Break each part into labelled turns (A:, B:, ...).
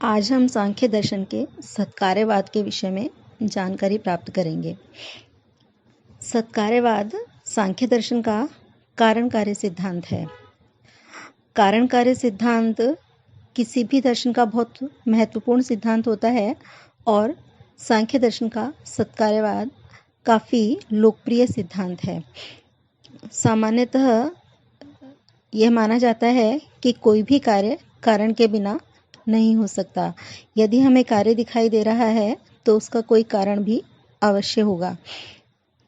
A: आज हम सांख्य दर्शन के सत्कार्यवाद के विषय में जानकारी प्राप्त करेंगे। सत्कार्यवाद सांख्य दर्शन का कारण कार्य सिद्धांत है। कारण कार्य सिद्धांत किसी भी दर्शन का बहुत महत्वपूर्ण सिद्धांत होता है और सांख्य दर्शन का सत्कार्यवाद काफ़ी लोकप्रिय सिद्धांत है। सामान्यतः यह माना जाता है कि कोई भी कार्य कारण के बिना नहीं हो सकता। यदि हमें कार्य दिखाई दे रहा है तो उसका कोई कारण भी अवश्य होगा।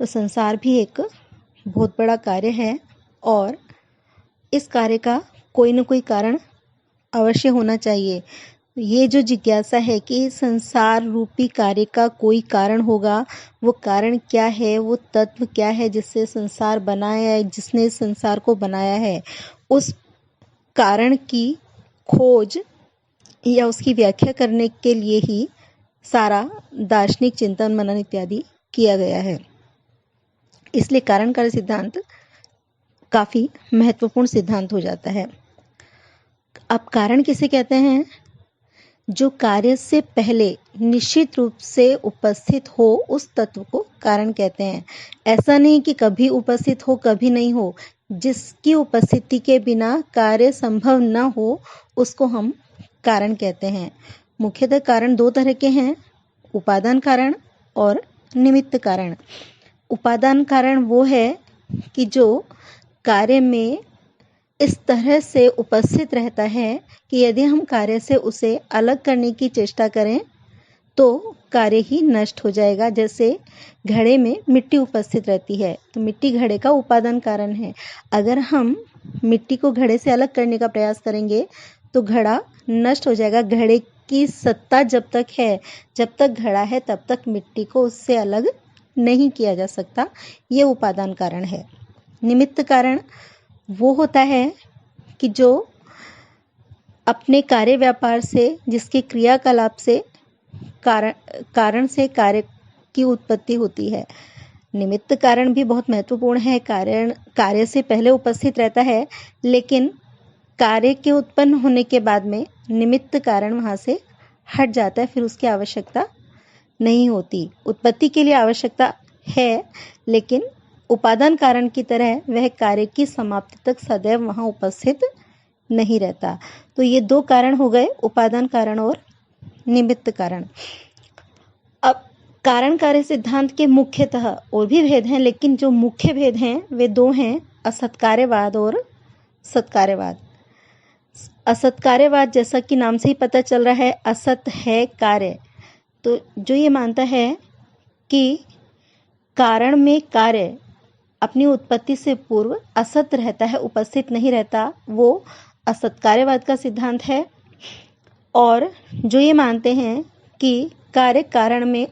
A: तो संसार भी एक बहुत बड़ा कार्य है और इस कार्य का कोई न कोई कारण अवश्य होना चाहिए। ये जो जिज्ञासा है कि संसार रूपी कार्य का कोई कारण होगा, वो कारण क्या है, वो तत्व क्या है जिससे संसार बना है, जिसने संसार को बनाया है, उस कारण की खोज या उसकी व्याख्या करने के लिए ही सारा दार्शनिक चिंतन मनन इत्यादि किया गया है। इसलिए कारण कार्य सिद्धांत काफी महत्वपूर्ण सिद्धांत हो जाता है। अब कारण किसे कहते हैं? जो कार्य से पहले निश्चित रूप से उपस्थित हो उस तत्व को कारण कहते हैं। ऐसा नहीं कि कभी उपस्थित हो कभी नहीं हो, जिसकी उपस्थिति के बिना कार्य संभव न हो उसको हम कारण कहते हैं। मुख्यतः कारण दो तरह के हैं, उपादान कारण और निमित्त कारण। उपादान कारण वो है कि जो कार्य में इस तरह से उपस्थित रहता है कि यदि हम कार्य से उसे अलग करने की चेष्टा करें तो कार्य ही नष्ट हो जाएगा। जैसे घड़े में मिट्टी उपस्थित रहती है तो मिट्टी घड़े का उपादान कारण है। अगर हम मिट्टी को घड़े से अलग करने का प्रयास करेंगे तो घड़ा नष्ट हो जाएगा। घड़े की सत्ता जब तक है, जब तक घड़ा है, तब तक मिट्टी को उससे अलग नहीं किया जा सकता। ये उपादान कारण है। निमित्त कारण वो होता है कि जो अपने कार्य व्यापार से, जिसके क्रियाकलाप से कारण से कार्य की उत्पत्ति होती है। निमित्त कारण भी बहुत महत्वपूर्ण है। कार्य से पहले उपस्थित रहता है, लेकिन कार्य के उत्पन्न होने के बाद में निमित्त कारण वहाँ से हट जाता है, फिर उसकी आवश्यकता नहीं होती। उत्पत्ति के लिए आवश्यकता है, लेकिन उपादान कारण की तरह वह कार्य की समाप्ति तक सदैव वहाँ उपस्थित नहीं रहता। तो ये दो कारण हो गए, उपादान कारण और निमित्त कारण। अब कारण कार्य सिद्धांत के मुख्यतः और भी भेद हैं, लेकिन जो मुख्य भेद हैं वे दो हैं, असत्कार्यवाद और सत्कार्यवाद। असत्कार्यवाद जैसा कि नाम से ही पता चल रहा है, असत है कार्य। तो जो ये मानता है कि कारण में कार्य अपनी उत्पत्ति से पूर्व असत रहता है, उपस्थित नहीं रहता, वो असत्कार्यवाद का सिद्धांत है। और जो ये मानते हैं कि कार्य कारण में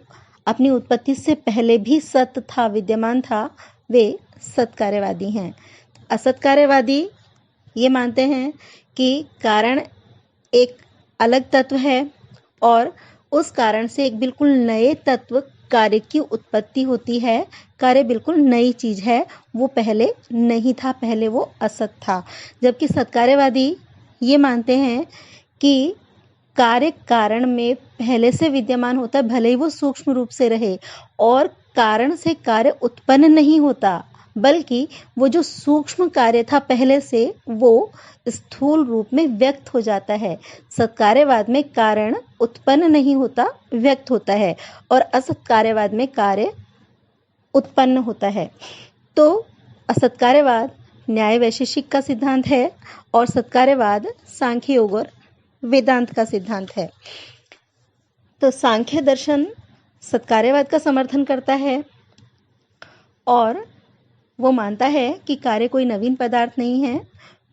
A: अपनी उत्पत्ति से पहले भी सत था, विद्यमान था, वे सत्कार्यवादी हैं। असत्कार्यवादी ये मानते हैं कि कारण एक अलग तत्व है और उस कारण से एक बिल्कुल नए तत्व कार्य की उत्पत्ति होती है। कार्य बिल्कुल नई चीज है, वो पहले नहीं था, पहले वो असत था। जबकि सत्कार्यवादी ये मानते हैं कि कार्य कारण में पहले से विद्यमान होता है, भले ही वो सूक्ष्म रूप से रहे, और कारण से कार्य उत्पन्न नहीं होता, बल्कि वो जो सूक्ष्म कार्य था पहले से वो स्थूल रूप में व्यक्त हो जाता है। सत्कार्यवाद में कारण उत्पन्न नहीं होता, व्यक्त होता है, और असत्कार्यवाद में कार्य उत्पन्न होता है। तो असत्कार्यवाद न्याय वैशेषिक का सिद्धांत है और सत्कार्यवाद सांख्य योग और वेदांत का सिद्धांत है। तो सांख्य दर्शन सत्कार्यवाद का समर्थन करता है और वो मानता है कि कार्य कोई नवीन पदार्थ नहीं है,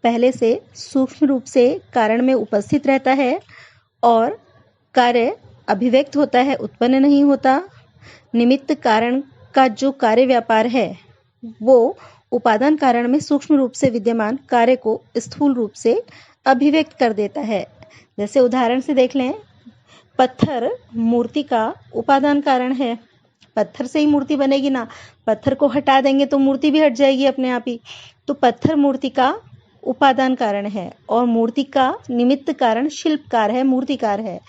A: पहले से सूक्ष्म रूप से कारण में उपस्थित रहता है और कार्य अभिव्यक्त होता है, उत्पन्न नहीं होता। निमित्त कारण का जो कार्य व्यापार है वो उपादान कारण में सूक्ष्म रूप से विद्यमान कार्य को स्थूल रूप से अभिव्यक्त कर देता है। जैसे उदाहरण से देख लें, पत्थर मूर्ति का उपादान कारण है। पत्थर से ही मूर्ति बनेगी ना, पत्थर को हटा देंगे तो मूर्ति भी हट जाएगी अपने आप ही। तो पत्थर मूर्ति का उपादान कारण है और मूर्ति का निमित्त कारण शिल्पकार है, मूर्तिकार है।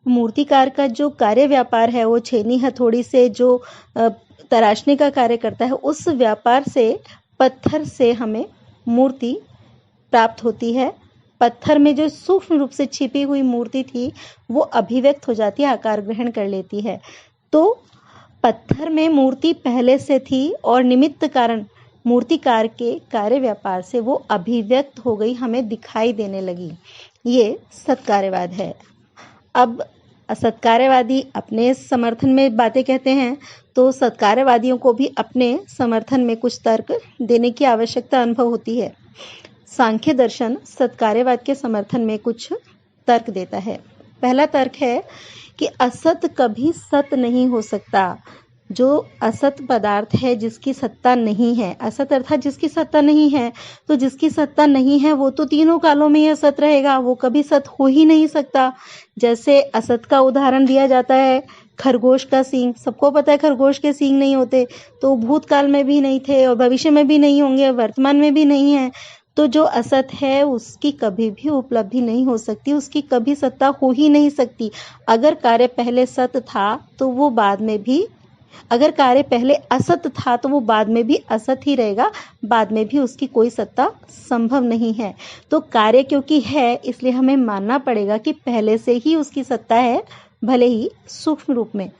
A: मूर्तिकार का जो कार्य व्यापार है वो छेनी हथौड़ी से जो तराशने का कार्य करता है, उस व्यापार से पत्थर से हमें मूर्ति प्राप्त होती है। पत्थर में जो सूक्ष्म रूप से छिपी हुई मूर्ति थी वो अभिव्यक्त हो जाती है, आकार ग्रहण कर लेती है। तो पत्थर में मूर्ति पहले से थी और निमित्त कारण मूर्तिकार के कार्य व्यापार से वो अभिव्यक्त हो गई, हमें दिखाई देने लगी। ये सत्कार्यवाद है। अब असत्कार्यवादी अपने समर्थन में बातें कहते हैं, तो सत्कार्यवादियों को भी अपने समर्थन में कुछ तर्क देने की आवश्यकता अनुभव होती है। सांख्य दर्शन सत्कार्यवाद के समर्थन में कुछ तर्क देता है। पहला तर्क है कि असत कभी सत नहीं हो सकता। जो असत पदार्थ है, जिसकी सत्ता नहीं है, असत अर्थात जिसकी सत्ता नहीं है, तो जिसकी सत्ता नहीं है वो तो तीनों कालों में ही असत रहेगा, वो कभी सत हो ही नहीं सकता। जैसे असत का उदाहरण दिया जाता है खरगोश का सींग। सबको पता है खरगोश के सींग नहीं होते, तो भूतकाल में भी नहीं थे और भविष्य में भी नहीं होंगे, वर्तमान में भी नहीं है। तो जो असत है उसकी कभी भी उपलब्धि नहीं हो सकती, उसकी कभी सत्ता हो ही नहीं सकती। अगर कार्य पहले सत था तो वो बाद में भी, अगर कार्य पहले असत था तो वो बाद में भी असत ही रहेगा, बाद में भी उसकी कोई सत्ता संभव नहीं है। तो कार्य क्योंकि है इसलिए हमें मानना पड़ेगा कि पहले से ही उसकी सत्ता है, भले ही सूक्ष्म रूप में।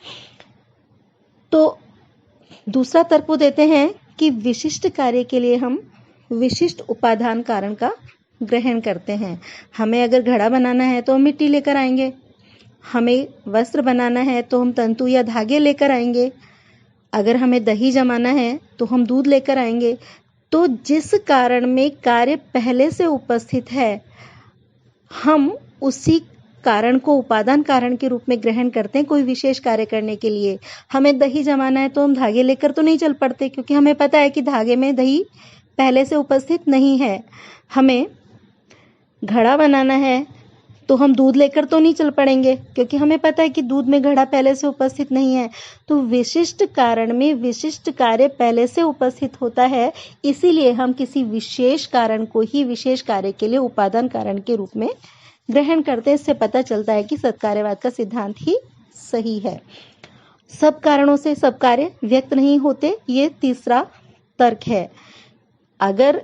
A: तो दूसरा तर्क वो देते हैं कि विशिष्ट कार्य के लिए हम विशिष्ट उपादान कारण का ग्रहण करते हैं। हमें अगर घड़ा बनाना है तो हम मिट्टी लेकर आएंगे, हमें वस्त्र बनाना है तो हम तंतु या धागे लेकर आएंगे, अगर हमें दही जमाना है तो हम दूध लेकर आएंगे। तो जिस कारण में कार्य पहले से उपस्थित है, हम उसी कारण को उपादान कारण के रूप में ग्रहण करते हैं कोई विशेष कार्य करने के लिए। हमें दही जमाना है तो हम धागे लेकर तो नहीं चल पड़ते, क्योंकि हमें पता है कि धागे में दही पहले से उपस्थित नहीं है। हमें घड़ा बनाना है तो हम दूध लेकर तो नहीं चल पड़ेंगे, क्योंकि हमें पता है कि दूध में घड़ा पहले से उपस्थित नहीं है। तो विशिष्ट कारण में विशिष्ट कार्य पहले से उपस्थित होता है, इसीलिए हम किसी विशेष कारण को ही विशेष कार्य के लिए उपादान कारण के रूप में ग्रहण करते हैं। इससे पता चलता है कि सत्कार्यवाद का सिद्धांत ही सही है। सब कारणों से सब कार्य व्यक्त नहीं होते, ये तीसरा तर्क है। अगर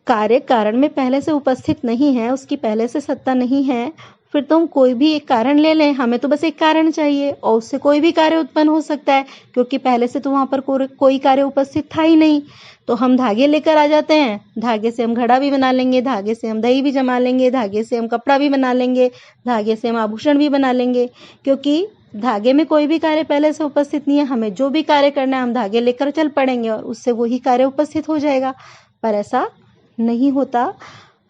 A: कार्य कारण में पहले से उपस्थित नहीं है, उसकी पहले से सत्ता नहीं है, फिर तो हम कोई भी एक कारण ले लें, हमें तो बस एक कारण चाहिए और उससे कोई भी कार्य उत्पन्न हो सकता है, क्योंकि पहले से तो वहां पर कोई कार्य उपस्थित था ही नहीं। तो हम धागे लेकर आ जाते हैं, धागे से हम घड़ा भी बना लेंगे, धागे से हम दही भी जमा लेंगे, धागे से हम कपड़ा भी बना लेंगे, धागे से हम आभूषण भी बना लेंगे, क्योंकि धागे में कोई भी कार्य पहले से उपस्थित नहीं है। हमें जो भी कार्य करना है हम धागे लेकर चल पड़ेंगे और उससे वही कार्य उपस्थित हो जाएगा। पर ऐसा नहीं होता।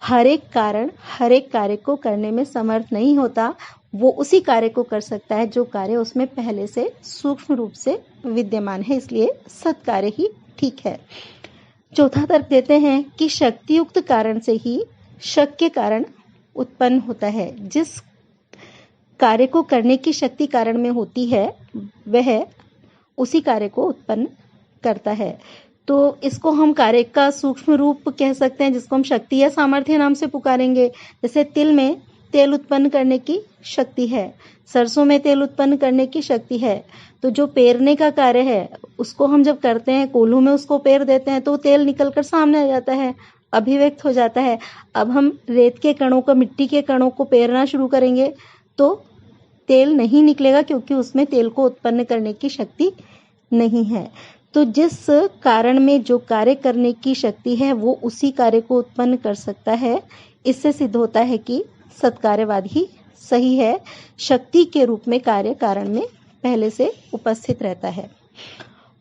A: हर एक कारण हर एक कार्य को करने में समर्थ नहीं होता, वो उसी कार्य को कर सकता है जो कार्य उसमें पहले से सूक्ष्म रूप से विद्यमान है, इसलिए सत्कार्य ही ठीक है। चौथा तर्क देते हैं कि शक्तियुक्त कारण से ही शक्य कारण उत्पन्न होता है। जिस कार्य को करने की शक्ति कारण में होती है वह उसी कार्य को उत्पन्न करता है। तो इसको हम कार्य का सूक्ष्म रूप कह सकते हैं, जिसको हम शक्ति या सामर्थ्य नाम से पुकारेंगे। जैसे तिल में तेल उत्पन्न करने की शक्ति है, सरसों में तेल उत्पन्न करने की शक्ति है। तो जो पेरने का कार्य है उसको हम जब करते हैं, कोल्हू में उसको पेर देते हैं तो तेल निकलकर सामने आ जाता है, अभिव्यक्त हो जाता है। अब हम रेत के कणों को, मिट्टी के कणों को पेरना शुरू करेंगे तो तेल नहीं निकलेगा, क्योंकि उसमें तेल को उत्पन्न करने की शक्ति नहीं है। तो जिस कारण में जो कार्य करने की शक्ति है वो उसी कार्य को उत्पन्न कर सकता है। इससे सिद्ध होता है कि सत्कार्यवाद ही सही है। शक्ति के रूप में कार्य कारण में पहले से उपस्थित रहता है।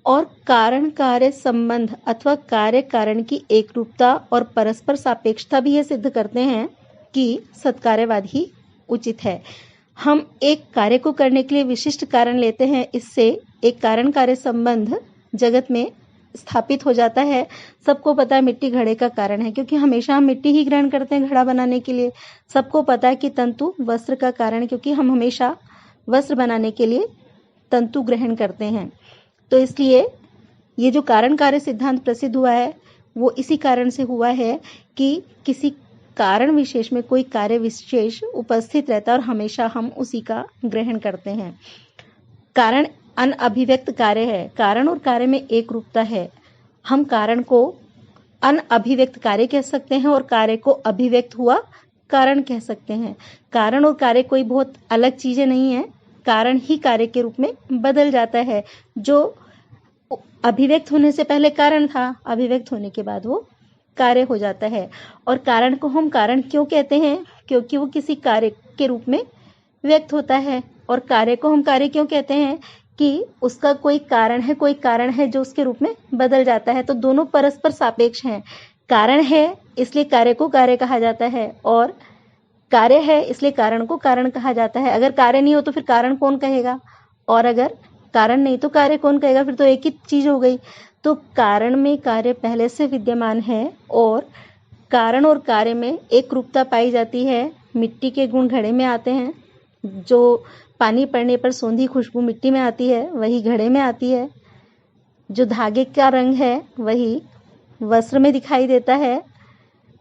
A: और कारण कार्य संबंध अथवा कार्य कारण की एक रूपता और परस्पर सापेक्षता भी ये सिद्ध करते हैं कि सत्कार्यवाद ही उचित है। हम एक कार्य को करने के लिए विशिष्ट कारण लेते हैं, इससे एक कारण कार्य संबंध जगत में स्थापित हो जाता है। सबको पता है मिट्टी घड़े का कारण है, क्योंकि हमेशा हम मिट्टी ही ग्रहण करते हैं घड़ा बनाने के लिए। सबको पता है कि तंतु वस्त्र का कारण है, क्योंकि हम हमेशा वस्त्र बनाने के लिए तंतु ग्रहण करते हैं। तो इसलिए ये जो कारण कार्य सिद्धांत प्रसिद्ध हुआ है वो इसी कारण से हुआ है कि किसी कारण विशेष में कोई कार्य विशेष उपस्थित रहता है और हमेशा हम उसी का ग्रहण करते हैं। कारण अनअभिव्यक्त कार्य है। कारण और कार्य में एक रूपता है। हम कारण को अनअभिव्यक्त कार्य कह सकते हैं और कार्य को अभिव्यक्त हुआ कारण कह सकते हैं। कारण और कार्य कोई बहुत अलग चीजें नहीं है। कारण ही कार्य के रूप में बदल जाता है। जो अभिव्यक्त होने से पहले कारण था, अभिव्यक्त होने के बाद वो कार्य हो जाता है। और कारण को हम कारण क्यों कहते हैं? क्योंकि वो किसी कार्य के रूप में व्यक्त होता है। और कार्य को हम कार्य क्यों कहते हैं? कि उसका कोई कारण है जो उसके रूप में बदल जाता है। तो दोनों परस्पर सापेक्ष हैं। कारण है इसलिए कार्य को कार्य कहा जाता है और कार्य है इसलिए कारण को कारण कहा जाता है। अगर कार्य नहीं हो तो फिर कारण कौन कहेगा, और अगर कारण नहीं तो कार्य कौन कहेगा? फिर तो एक ही चीज हो गई। तो कारण में कार्य पहले से विद्यमान है और कारण और कार्य में एक रूपता पाई जाती है। मिट्टी के गुण घड़े में आते हैं। जो पानी पड़ने पर सौंधी खुशबू मिट्टी में आती है वही घड़े में आती है। जो धागे का रंग है वही वस्त्र में दिखाई देता है।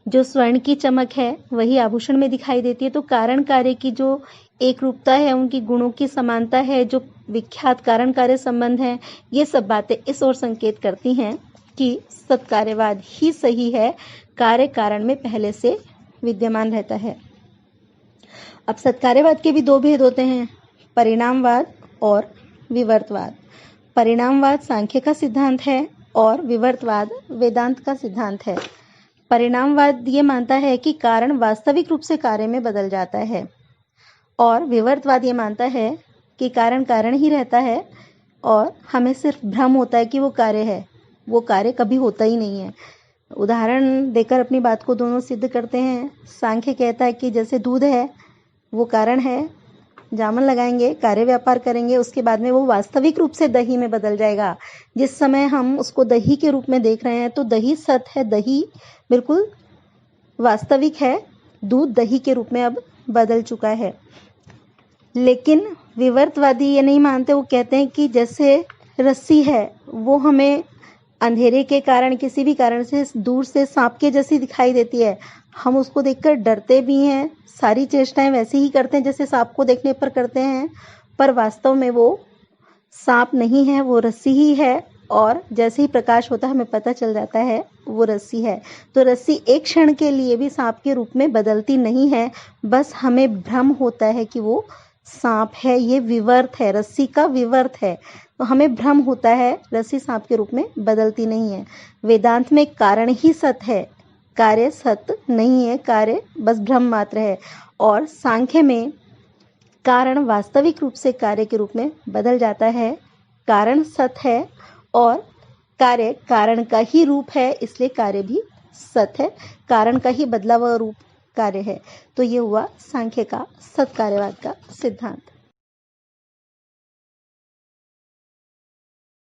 A: जो स्वर्ण की चमक है वही आभूषण में दिखाई देती है। तो कारण कार्य की जो एक रूपता है, उनकी गुणों की समानता है, जो विख्यात कारण कार्य संबंध है, ये सब बातें इस ओर संकेत करती हैं कि सत्कार्यवाद ही सही है। कार्य कारण में पहले से विद्यमान रहता है। अब सत्कार्यवाद के भी दो भेद होते हैं, परिणामवाद और विवर्तवाद। परिणामवाद सांख्य का सिद्धांत है और विवर्तवाद वेदांत का सिद्धांत है। परिणामवाद ये मानता है कि कारण वास्तविक रूप से कार्य में बदल जाता है और विवर्तवाद ये मानता है कि कारण कारण ही रहता है और हमें सिर्फ भ्रम होता है कि वो कार्य है, वो कार्य कभी होता ही नहीं है। उदाहरण देकर अपनी बात को दोनों सिद्ध करते हैं। सांख्य कहता है कि जैसे दूध है वो कारण है, जामन लगाएंगे, कार्य व्यापार करेंगे, उसके बाद में वो वास्तविक रूप से दही में बदल जाएगा। जिस समय हम उसको दही के रूप में देख रहे हैं तो दही सत्य है, दही बिल्कुल वास्तविक है, दूध दही के रूप में अब बदल चुका है। लेकिन विवर्तवादी ये नहीं मानते। वो कहते हैं कि जैसे रस्सी है वो हमें अंधेरे के कारण, किसी भी कारण से दूर से सांप के जैसी दिखाई देती है, हम उसको देखकर डरते भी हैं, सारी चेष्टाएं वैसे ही करते हैं जैसे सांप को देखने पर करते हैं, पर वास्तव में वो सांप नहीं है, वो रस्सी ही है। और जैसे ही प्रकाश होता है हमें पता चल जाता है वो रस्सी है। तो रस्सी एक क्षण के लिए भी सांप के रूप में बदलती नहीं है, बस हमें भ्रम होता है कि वो सांप है। ये विवर्त है, रस्सी का विवर्त है। तो हमें भ्रम होता है, रस्सी सांप के रूप में बदलती नहीं है। वेदांत में कारण ही सत्य है, कार्य सत्य नहीं है, कार्य बस भ्रम मात्र है। और सांख्य में कारण वास्तविक रूप से कार्य के रूप में बदल जाता है, कारण सत्य है और कार्य कारण का ही रूप है, इसलिए कार्य भी सत्य है, कारण का ही बदला हुआ रूप कार्य है। तो ये हुआ सांख्य का सत्कार्यवाद का सिद्धांत।